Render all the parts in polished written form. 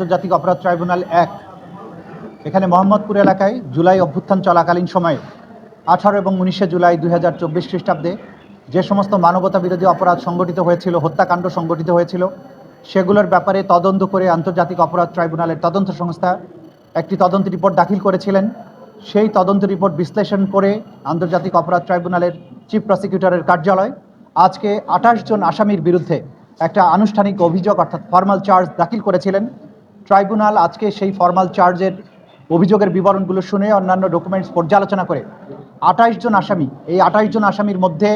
আন্তর্জাতিক অপরাধ ট্রাইব্যুনাল ১ এখানে মোহাম্মদপুর এলাকায় জুলাই অভ্যুত্থান চলাকালীন সময়ে ১৮ এবং ১৯শে জুলাই ২০২৪ খ্রিস্টাব্দে যে সমস্ত মানবতা বিরোধী অপরাধ সংগঠিত হয়েছিল, হত্যাকাণ্ড সংগঠিত হয়েছিল, সেগুলোর ব্যাপারে তদন্ত করে আন্তর্জাতিক অপরাধ ট্রাইব্যুনালের তদন্ত সংস্থা একটি তদন্ত রিপোর্ট দাখিল করেছিলেন। সেই তদন্ত রিপোর্ট বিশ্লেষণ করে আন্তর্জাতিক অপরাধ ট্রাইব্যুনালের চিফ প্রসিকিউটরের কার্যালয় আজকে ২৮ জন আসামির বিরুদ্ধে একটা আনুষ্ঠানিক অভিযোগ অর্থাৎ ফর্মাল চার্জ দাখিল করেছিলেন। ট্রাইব্যুনাল আজকে সেই ফর্মাল চার্জের অভিযোগের বিবরণগুলো শুনে অন্যান্য ডকুমেন্টস পর্যালোচনা করে ২৮ জন আসামি, এই ২৮ জন আসামির মধ্যে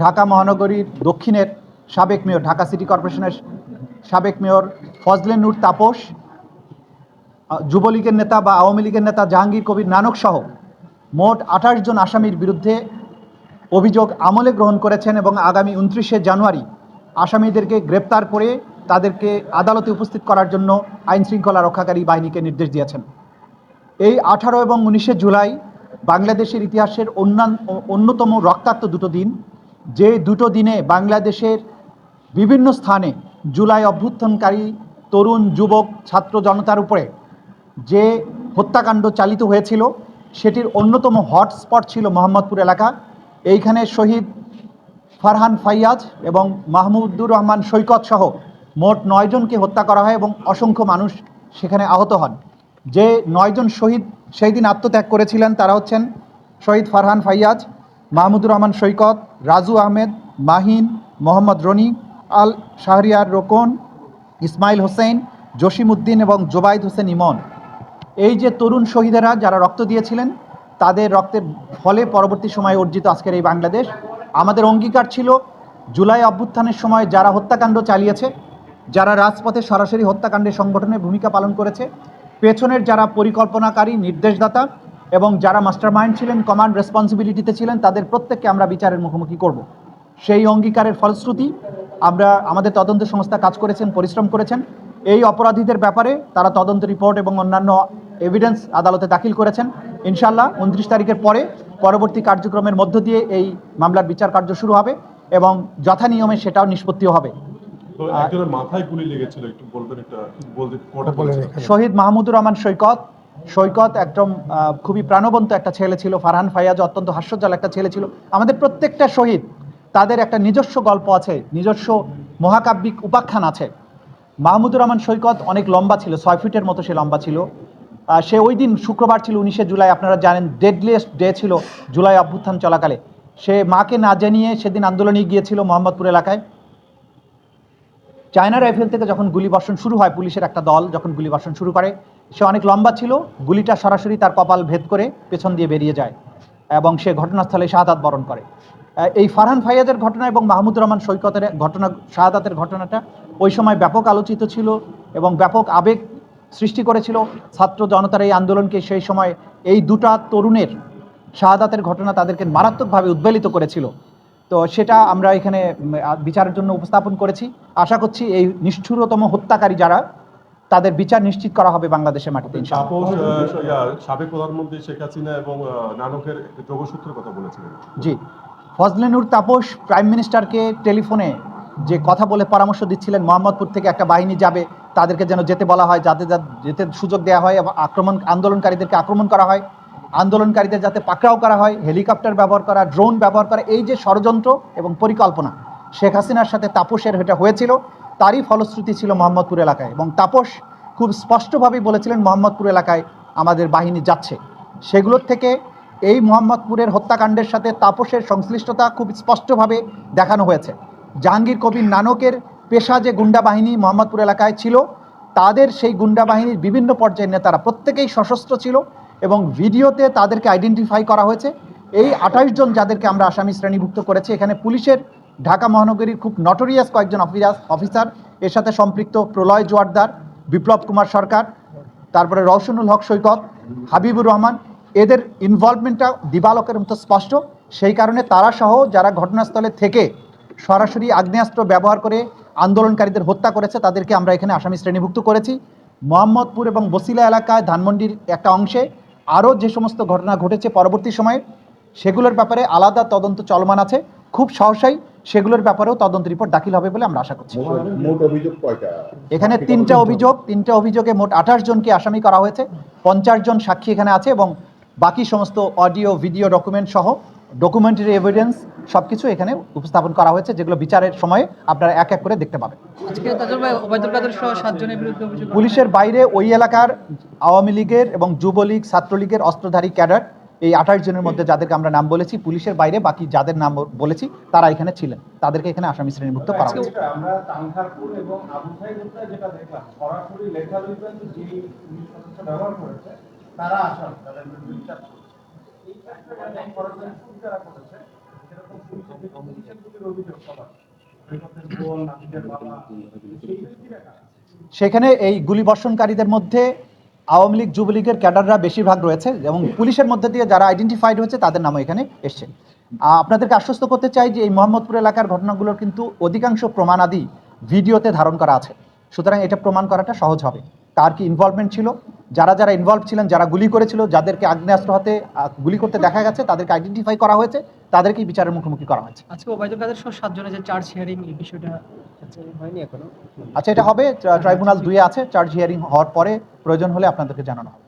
ঢাকা মহানগরীর দক্ষিণের সাবেক মেয়র, ঢাকা সিটি কর্পোরেশনের সাবেক মেয়র ফজলে নূর তাপস, যুবলীগের নেতা বা আওয়ামী লীগের নেতা জাহাঙ্গীর কবির নানক সহ মোট ২৮ জন আসামির বিরুদ্ধে অভিযোগ আমলে গ্রহণ করেছেন এবং আগামী ২৯শে জানুয়ারি আসামিদেরকে গ্রেপ্তার করে তাদেরকে আদালতে উপস্থিত করার জন্য আইনশৃঙ্খলা রক্ষাকারী বাহিনীকে নির্দেশ দিয়েছেন। এই ১৮ এবং ১৯শে জুলাই বাংলাদেশের ইতিহাসের অন্যতম রক্তাক্ত দুটো দিন, যে দুটো দিনে বাংলাদেশের বিভিন্ন স্থানে জুলাই অভ্যুত্থানকারী তরুণ যুবক ছাত্র জনতার উপরে যে হত্যাকাণ্ড চালিত হয়েছিল সেটির অন্যতম হটস্পট ছিল মোহাম্মদপুর এলাকা। এইখানে শহীদ ফারহান ফাইয়াজ এবং মাহমুদুর রহমান সৈকত সহ মোট ৯ জনকে হত্যা করা হয় এবং অসংখ্য মানুষ সেখানে আহত হন। যে ৯ জন শহীদ সেই দিন আত্মত্যাগ করেছিলেন তারা হচ্ছেন শহীদ ফারহান ফাইয়াজ, মাহমুদুর রহমান সৈকত, রাজু আহমেদ, মাহিন, মোহাম্মদ রনি, আল শাহরিয়ার রোকন, ইসমাইল হোসেন, জসিম উদ্দিন এবং জোবাইদ হোসেন ইমন। এই যে তরুণ শহীদেরা যারা রক্ত দিয়েছিলেন তাদের রক্তের ফলে পরবর্তী সময়ে অর্জিত আজকের এই বাংলাদেশ। আমাদের অঙ্গীকার ছিল জুলাই অভ্যুত্থানের সময় যারা হত্যাকাণ্ড চালিয়েছে, যারা রাজপথে সরাসরি হত্যাকাণ্ডের সংগঠনে ভূমিকা পালন করেছে, পেছনের যারা পরিকল্পনাকারী, নির্দেশদাতা এবং যারা মাস্টারমাইন্ড ছিলেন, কমান্ড রেসপন্সিবিলিটিতে ছিলেন, তাদের প্রত্যেককে আমরা বিচারের মুখোমুখি করব। সেই অঙ্গীকারের ফলশ্রুতি আমরা আমাদের তদন্ত সংস্থা কাজ করেছেন, পরিশ্রম করেছেন। এই অপরাধীদের ব্যাপারে তারা তদন্ত রিপোর্ট এবং অন্যান্য এভিডেন্স আদালতে দাখিল করেছেন। ইনশাআল্লাহ ২৯ তারিখের পরে পরবর্তী কার্যক্রমের মধ্য দিয়ে এই মামলার বিচার কার্য শুরু হবে এবং যথানিয়মে সেটাও নিষ্পত্তিও হবে। শহীদ মাহমুদুর রহমান সৈকত একদম খুবই প্রাণবন্ত একটা ছেলে ছিল। ফারহান ফাইয়াজ অত্যন্ত হাস্যজ্জ্বল একটা ছেলে ছিল। আমাদের প্রত্যেকটা শহীদ তাদের একটা নিজস্ব গল্প আছে, নিজস্ব মহাকাব্যিক উপাখ্যান আছে। মাহমুদুর রহমান সৈকত অনেক লম্বা ছিল, ৬ ফিটের মতো সে লম্বা ছিল। সে ওই দিন শুক্রবার ছিল ১৯শে জুলাই, আপনারা জানেন ডেডলিয়েস্ট ডে ছিল জুলাই অভ্যুত্থান চলাকালে। সে মাকে না জানিয়ে সেদিন আন্দোলনে গিয়েছিল মোহাম্মদপুর এলাকায়। চায়না রাইফেল থেকে যখন গুলিবর্ষণ শুরু হয়, পুলিশের একটা দল যখন গুলিবর্ষণ শুরু করে, সে অনেক লম্বা ছিল, গুলিটা সরাসরি তার কপাল ভেদ করে পেছন দিয়ে বেরিয়ে যায় এবং সে ঘটনাস্থলে শাহাদাত বরণ করে। এই ফারহান ফাইয়াজের ঘটনা এবং মাহমুদুর রহমান সৈকতের ঘটনা, শাহাদাতের ঘটনাটা ওই সময় ব্যাপক আলোচিত ছিল এবং ব্যাপক আবেগ সৃষ্টি করেছিল ছাত্র জনতার এই আন্দোলনকে। সেই সময় এই দুটা তরুণের শাহাদাতের ঘটনা তাদেরকে মারাত্মকভাবে উদ্বেলিত করেছিল। তো সেটা আমরা এখানে বিচারের জন্য উপস্থাপন করেছি। আশা করছি এই নিষ্ঠুরতম হত্যাকারী যারা, তাদের বিচার নিশ্চিত করা হবে বাংলাদেশের মাটিতে। সাবেক প্রধানমন্ত্রী শেখ হাসিনা এবং নানকের যোগসূত্রের কথা বলেছিলেন। জি, ফজলে নূর তাপস প্রাইম মিনিস্টারকে টেলিফোনে যে কথা বলে পরামর্শ দিচ্ছিলেন মোহাম্মদপুর থেকে একটা বাহিনী যাবে, তাদেরকে যেন যেতে বলা হয়, যাতে যেতে সুযোগ দেওয়া হয় এবং আন্দোলনকারীদেরকে আক্রমণ করা হয়, আন্দোলনকারীদের যাতে পাকড়াও করা হয়, হেলিকপ্টার ব্যবহার করা, ড্রোন ব্যবহার করা, এই যে ষড়যন্ত্র এবং পরিকল্পনা শেখ হাসিনার সাথে তাপসের এটা হয়েছিল, তারই ফলশ্রুতি ছিল মোহাম্মদপুর এলাকায়। এবং তাপস খুব স্পষ্টভাবেই বলেছিলেন মোহাম্মদপুর এলাকায় আমাদের বাহিনী যাচ্ছে। সেগুলোর থেকে এই মোহাম্মদপুরের হত্যাকাণ্ডের সাথে তাপসের সংশ্লিষ্টতা খুব স্পষ্টভাবে দেখানো হয়েছে। জাহাঙ্গীর কবির নানকের পেশা যে গুন্ডা বাহিনী মোহাম্মদপুর এলাকায় ছিল, তাদের সেই গুন্ডা বাহিনীর বিভিন্ন পর্যায়ের নেতারা প্রত্যেকেই সশস্ত্র ছিল এবং ভিডিওতে তাদেরকে আইডেন্টিফাই করা হয়েছে। এই ২৮ জন যাদেরকে আমরা আসামি শ্রেণীভুক্ত করেছি, এখানে পুলিশের ঢাকা মহানগরীর খুব নটোরিয়াস কয়েকজন অফিসার এর সাথে সম্পৃক্ত, প্রলয় জোয়ারদার, বিপ্লব কুমার সরকার, তারপরে রওশনুল হক সৈকত, হাবিবুর রহমান, এদের ইনভলভমেন্টটা দিবালোকের মতো স্পষ্ট। সেই কারণে তারা সহ যারা ঘটনাস্থলে থেকে সরাসরি আগ্নেয়াস্ত্র ব্যবহার করে আন্দোলনকারীদের হত্যা করেছে, তাদেরকে আমরা এখানে আসামি শ্রেণীভুক্ত করেছি। মোহাম্মদপুর এবং বসিলা এলাকায়, ধানমন্ডির একটা অংশে আরও যে সমস্ত ঘটনা ঘটেছে পরবর্তী সময়ে, সেগুলোর ব্যাপারে আলাদা তদন্ত চলমান আছে। খুব সহসাই সেগুলোর ব্যাপারেও তদন্ত রিপোর্ট দাখিল হবে বলে আমরা আশা করছি। মোট অভিযোগ কয়টা? এখানে তিনটা অভিযোগে মোট 28 জনকে আসামি করা হয়েছে। 50 জন সাক্ষী এখানে আছে এবং বাকি সমস্ত অডিও ভিডিও ডকুমেন্ট সহ ডকুমেন্টারি এভিডেন্স সবকিছু এখানে উপস্থাপন করা হয়েছে, যেগুলো বিচারের সময়ে আপনারা এক এক করে দেখতে পাবেন। আজকে তাজুল ভাই ওবায়দুল কাদের সহ 7 জনের বিরুদ্ধে অভিযোগ পুলিশের বাইরে ওই এলাকার আওয়ামী লীগের এবং যুবলীগ ছাত্রলীগের অস্ত্রধারী ক্যাডার এই 28 জনের মধ্যে যাদেরকে আমরা নাম বলেছি, পুলিশের বাইরে বাকি যাদের নাম বলেছি তারা এখানে ছিলেন, তাদেরকে এখানে আসামি শ্রেণীভুক্ত করা হয়েছে। আমরা তানখারপুর এবং আবু সাইদ হত্যায় যেটা দেখলাম, সরাসরি লেখা রয়েছে যে পুলিশ সদস্য ব্যবহার করেছে তারা আসামি, তাদের বিরুদ্ধে বিচার চলছে। এই ক্ষেত্রে মানে ফরেনসিক শুট যারা করেছে সেরকম পুলিশের প্রতি অভিযোগ সবার রেকর্ডের বোন, নাতিদের বাবা, সেই ব্যক্তিরা কারা? সেখানে এই গুলিবর্ষণকারীদের মধ্যে আওয়ামী লীগ যুবলীগের ক্যাডাররা বেশিরভাগ রয়েছে এবং পুলিশের মধ্যে দিয়ে যারা আইডেন্টিফাইড হয়েছে তাদের নামও এখানে এসছে। আপনাদেরকে আশ্বস্ত করতে চাই যে এই মোহাম্মদপুর এলাকার ঘটনাগুলোর কিন্তু অধিকাংশ প্রমাণাদি ভিডিওতে ধারণ করা আছে, সুতরাং এটা প্রমাণ করাটা সহজ হবে কার কি ইনভলভমেন্ট ছিল, যারা যারা ইনভলভ ছিলেন, যারা গুলি করেছিল, যাদেরকে আগ্নেয়াস্ত্র হাতে গুলি করতে দেখা গেছে তাদেরকে আইডেন্টিফাই করা হয়েছে, তাদেরকেই বিচারের মুখোমুখি করা হয়েছে। আজকে ওবায়দুল কাদের সহ 7 জনের যে চার্জ হিয়ারিং এই বিষয়টা হয়নি এখনো। আচ্ছা, এটা হবে ট্রাইব্যুনাল 2 আছে, চার্জ হিয়ারিং হওয়ার পরে প্রয়োজন হলে আপনাদেরকে জানানো হবে।